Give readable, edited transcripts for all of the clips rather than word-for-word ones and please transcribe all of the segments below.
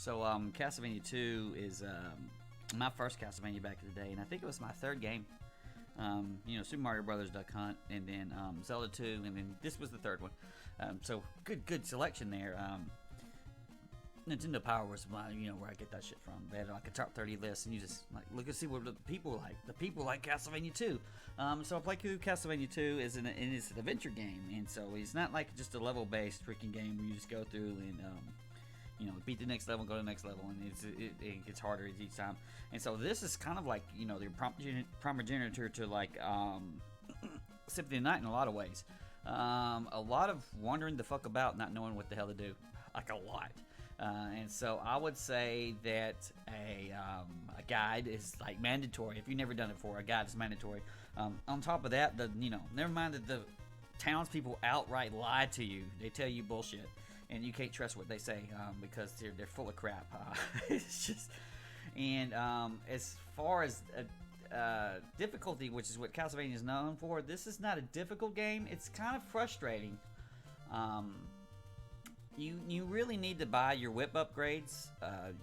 So Castlevania 2 is my first Castlevania back in the day, and I think it was my third game. Super Mario Brothers Duck Hunt, and then Zelda 2, and then this was the third one. So good selection there. Nintendo Power was where I get that shit from. They had like a top 30 list, and you just like look and see what the people like. The people like Castlevania 2. So I played through Castlevania 2 it's an adventure game, and so it's not like just a level-based freaking game where you just go through and beat the next level, go to the next level, and it gets harder each time. And so this is kind of like the primogenitor to like Symphony of the Night in a lot of ways. A lot of wondering the fuck about, not knowing what the hell to do, like a lot. And so I would say that a guide is like mandatory. If you've never done it before, a guide is mandatory. On top of that, never mind that the townspeople outright lie to you. They tell you bullshit, and you can't trust what they say because they're full of crap. It's just, and as far as difficulty, which is what Castlevania is known for, this is not a difficult game. It's kind of frustrating. You really need to buy your whip upgrades.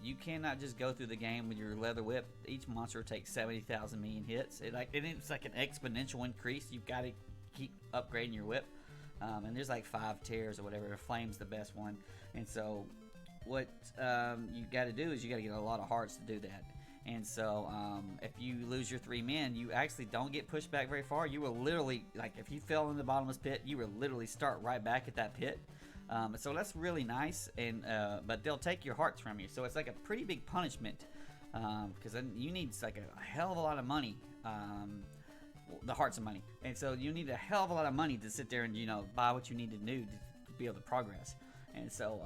You cannot just go through the game with your leather whip. Each monster takes 70,000 million hits. It's like an exponential increase. You've got to keep upgrading your whip. And there's like 5 tiers or whatever. Flame's the best one. And so what you got to do is you got to get a lot of hearts to do that. And so if you lose your 3 men, you actually don't get pushed back very far. You will literally, like if you fell in the bottomless pit, you will literally start right back at that pit. So that's really nice, and but they'll take your hearts from you. So it's like a pretty big punishment, because then you need like a hell of a lot of money, the hearts of money. And so you need a hell of a lot of money to sit there and buy what you need to do to be able to progress. And so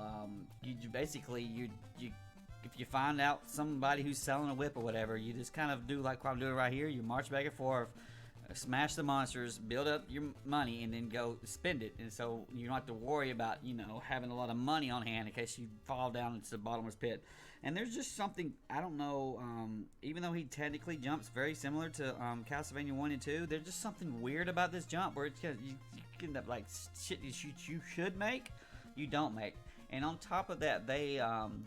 you basically if you find out somebody who's selling a whip or whatever, you just kind of do like what I'm doing right here. You march back and forth, smash the monsters, build up your money, and then go spend it. And so you don't have to worry about having a lot of money on hand in case you fall down into the bottomless pit. And there's just something, I don't know, even though he technically jumps very similar to Castlevania 1 and 2, there's just something weird about this jump where you end up like shit you should make, you don't make. And on top of that, they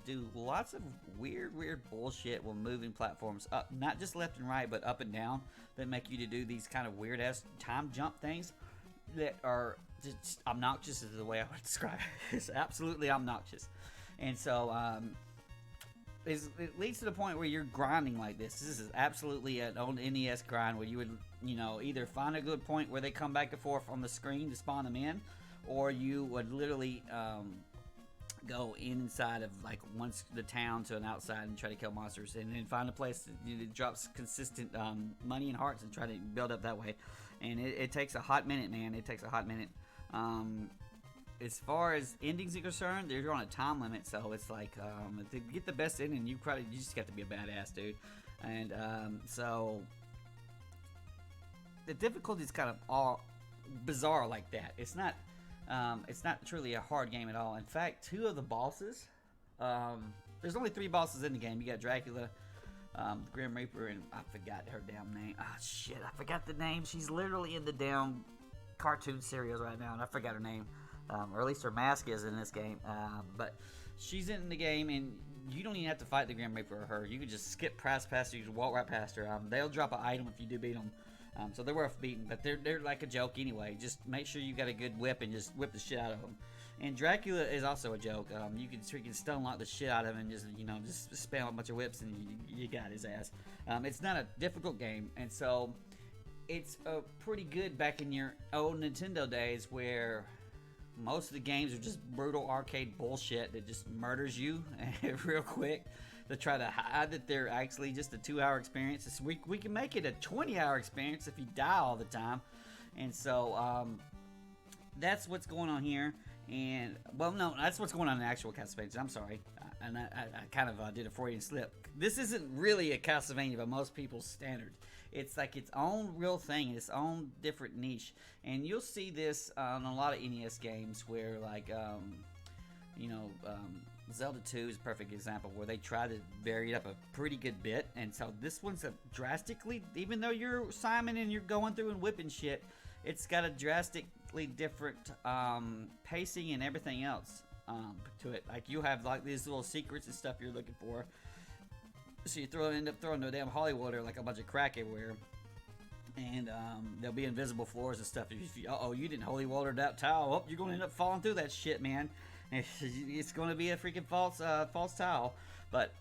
do lots of weird bullshit when moving platforms up, not just left and right, but up and down, that make you to do these kind of weird ass time jump things that are just obnoxious, is the way I would describe it. It's absolutely obnoxious. And so it leads to the point where you're grinding like this. This is absolutely an old NES grind where you would either find a good point where they come back and forth on the screen to spawn them in, or you would literally go inside of like once the town to an outside and try to kill monsters, and then find a place that drops consistent money and hearts and try to build up that way. And it takes a hot minute, man. It takes a hot minute. As far as endings are concerned, they're on a time limit, so it's like to get the best ending, you just got to be a badass, dude. And so the difficulty is kind of all bizarre like that. It's not truly a hard game at all. In fact, 2 of the bosses, there's only 3 bosses in the game. You got Dracula, the Grim Reaper, and I forgot her damn name. Ah, shit, I forgot the name. She's literally in the damn cartoon series right now, and I forgot her name. Or at least her mask is in this game. But she's in the game, and you don't even have to fight the Grim Reaper or her. You can just skip past her. You can walk right past her. They'll drop an item if you do beat them. So they're worth beating, but they're like a joke anyway. Just make sure you got a good whip and just whip the shit out of them. And Dracula is also a joke. You can freaking stun lock the shit out of him and just spam a bunch of whips and you got his ass. It's not a difficult game, and so it's pretty good back in your old Nintendo days where most of the games are just brutal arcade bullshit that just murders you real quick, to try to hide that they're actually just a 2-hour experience. We can make it a 20-hour experience if you die all the time. And so that's what's going on here. And well, no, that's what's going on in actual Castlevania. I'm sorry, and I kind of did a Freudian slip. This isn't really a Castlevania by most people's standards. It's like its own real thing, its own different niche. And you'll see this on a lot of NES games where, like, Zelda 2 is a perfect example where they try to vary it up a pretty good bit. And so this one's a drastically, even though you're Simon and you're going through and whipping shit, it's got a drastically different pacing and everything else. to it. Like you have like these little secrets and stuff you're looking for. So you end up throwing no damn holy water like a bunch of crack everywhere. And there'll be invisible floors and stuff. If you didn't holy water that tile, oh, you're going to end up falling through that shit, man. It's going to be a freaking false tile. But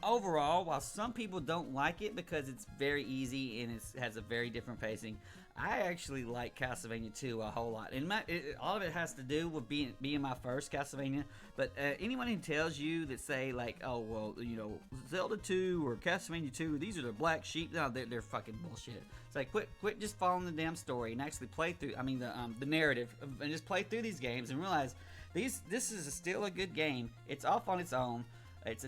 overall, while some people don't like it because it's very easy and it has a very different pacing, I actually like Castlevania 2 a whole lot. And all of it has to do with being my first Castlevania. But anyone who tells you that say like, oh well, you know, Zelda 2 or Castlevania 2, these are the black sheep, no, they're fucking bullshit. It's like quit just following the damn story and actually play through. I mean the narrative, and just play through these games and realize this is still a good game. It's off on its own. It's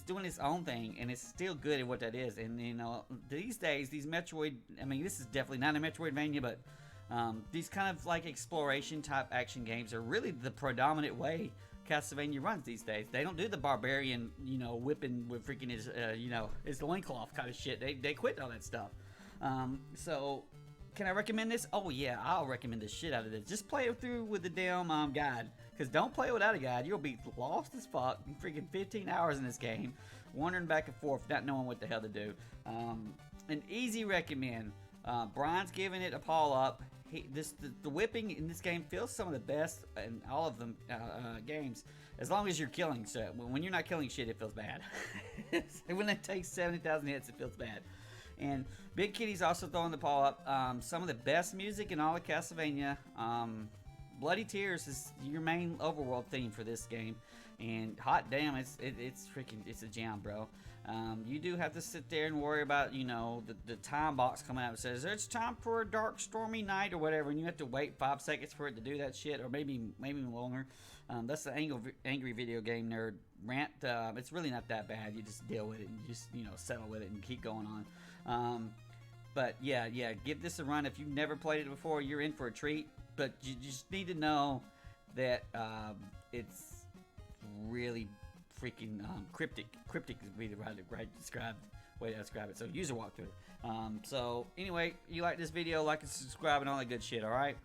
doing its own thing, and it's still good at what that is. And you know, these days, these Metroid, I mean, this is definitely not a Metroidvania, but these kind of like exploration type action games are really the predominant way Castlevania runs these days. They don't do the barbarian, you know, whipping with freaking his loincloth kind of shit. They quit all that stuff. So, can I recommend this? Oh yeah, I'll recommend the shit out of this. Just play it through with the damn guide. Because don't play without a guide. You'll be lost as fuck. Freaking 15 hours in this game. Wandering back and forth, not knowing what the hell to do. An easy recommend. Brian's giving it a paw up. The whipping in this game feels some of the best in all of them games. As long as you're killing shit. When you're not killing shit, it feels bad. When it takes 70,000 hits, it feels bad. And Big Kitty's also throwing the paw up. Some of the best music in all of Castlevania. Bloody Tears is your main overworld theme for this game, and hot damn, it's a jam, bro. You do have to sit there and worry about, you know, the time box coming out and says it's time for a dark stormy night or whatever, and you have to wait 5 seconds for it to do that shit, or maybe longer. That's the angry video game nerd rant. It's really not that bad. You just deal with it and just, you know, settle with it and keep going on. But yeah, give this a run. If you've never played it before, you're in for a treat. But you just need to know that it's really freaking cryptic. Cryptic is really the right way to describe it. So use a walkthrough. So anyway, you like this video, like and subscribe and all that good shit, alright?